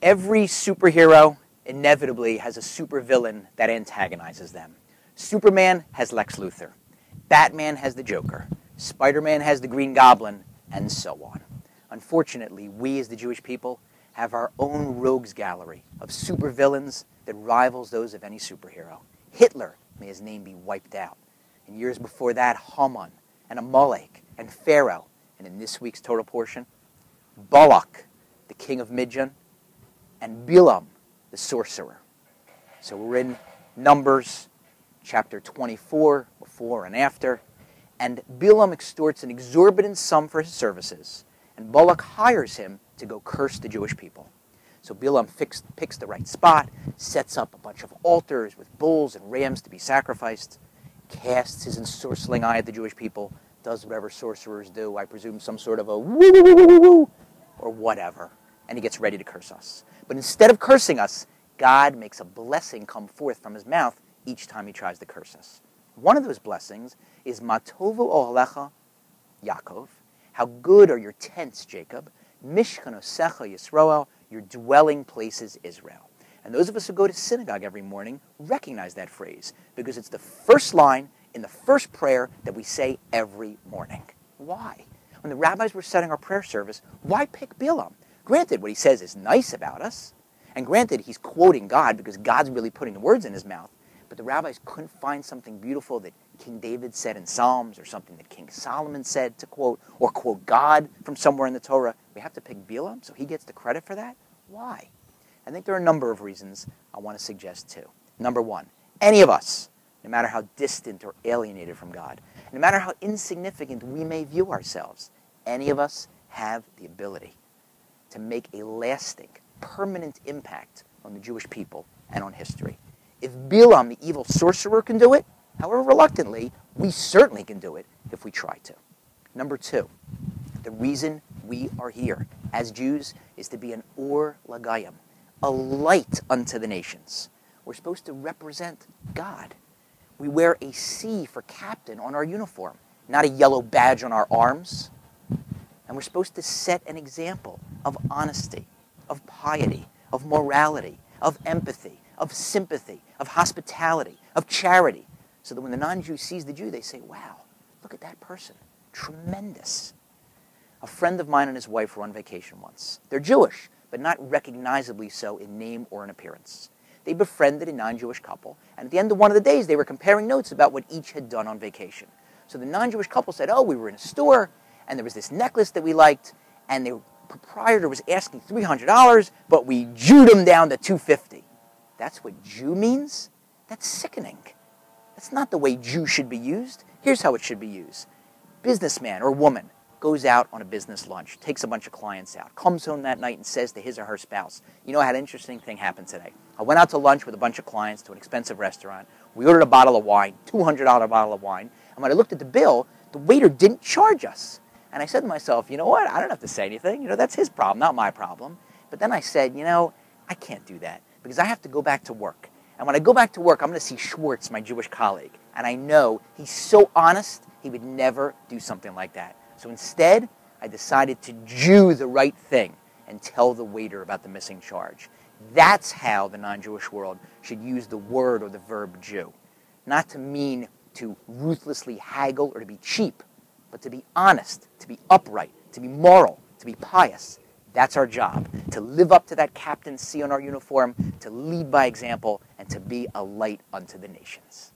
Every superhero inevitably has a supervillain that antagonizes them. Superman has Lex Luthor. Batman has the Joker. Spider-Man has the Green Goblin, and so on. Unfortunately, we as the Jewish people have our own rogues gallery of supervillains that rivals those of any superhero. Hitler, may his name be wiped out. And years before that, Haman, and Amalek, and Pharaoh. And in this week's Torah portion, Balak, the king of Midian, and Bilam, the sorcerer. So we're in Numbers chapter 24, before and after, and Bilam extorts an exorbitant sum for his services, and Balak hires him to go curse the Jewish people. So Bilam picks the right spot, sets up a bunch of altars with bulls and rams to be sacrificed, casts his ensorceling eye at the Jewish people, does whatever sorcerers do, I presume some sort of a woo-woo-woo-woo-woo, or whatever, and he gets ready to curse us. But instead of cursing us, God makes a blessing come forth from his mouth each time he tries to curse us. One of those blessings is Matovu Ohalecha Yaakov. How good are your tents, Jacob. Mishkanosecha Yisroel, your dwelling places, Israel. And those of us who go to synagogue every morning recognize that phrase because it's the first line in the first prayer that we say every morning. Why? When the rabbis were setting our prayer service, why pick Bilam? Granted, what he says is nice about us, and granted, he's quoting God because God's really putting the words in his mouth, but the rabbis couldn't find something beautiful that King David said in Psalms or something that King Solomon said to quote, or quote God from somewhere in the Torah. We have to pick Bilam, so he gets the credit for that? Why? I think there are a number of reasons I want to suggest too. Number one, any of us, no matter how distant or alienated from God, no matter how insignificant we may view ourselves, any of us have the ability to make a lasting, permanent impact on the Jewish people and on history. If Bilam, the evil sorcerer, can do it, however reluctantly, we certainly can do it if we try to. Number two, the reason we are here as Jews is to be an or lagayim, a light unto the nations. We're supposed to represent God. We wear a C for captain on our uniform, not a yellow badge on our arms. And we're supposed to set an example of honesty, of piety, of morality, of empathy, of sympathy, of hospitality, of charity, so that when the non-Jew sees the Jew, they say, wow, look at that person. Tremendous. A friend of mine and his wife were on vacation once. They're Jewish, but not recognizably so in name or in appearance. They befriended a non-Jewish couple, and at the end of one of the days, they were comparing notes about what each had done on vacation. So the non-Jewish couple said, oh, we were in a store, and there was this necklace that we liked, and the proprietor was asking $300, but we Jewed him down to $250. That's what Jew means? That's sickening. That's not the way Jew should be used. Here's how it should be used. Businessman or woman goes out on a business lunch, takes a bunch of clients out, comes home that night and says to his or her spouse, you know, I had an interesting thing happen today. I went out to lunch with a bunch of clients to an expensive restaurant. We ordered a bottle of wine, $200 bottle of wine, and when I looked at the bill, the waiter didn't charge us. And I said to myself, you know what, I don't have to say anything. You know, that's his problem, not my problem. But then I said, you know, I can't do that because I have to go back to work. And when I go back to work, I'm going to see Schwartz, my Jewish colleague. And I know he's so honest, he would never do something like that. So instead, I decided to Jew the right thing and tell the waiter about the missing charge. That's how the non-Jewish world should use the word or the verb Jew. Not to mean to ruthlessly haggle or to be cheap, but to be honest, to be upright, to be moral, to be pious. That's our job, to live up to that captain's C on our uniform, to lead by example, and to be a light unto the nations.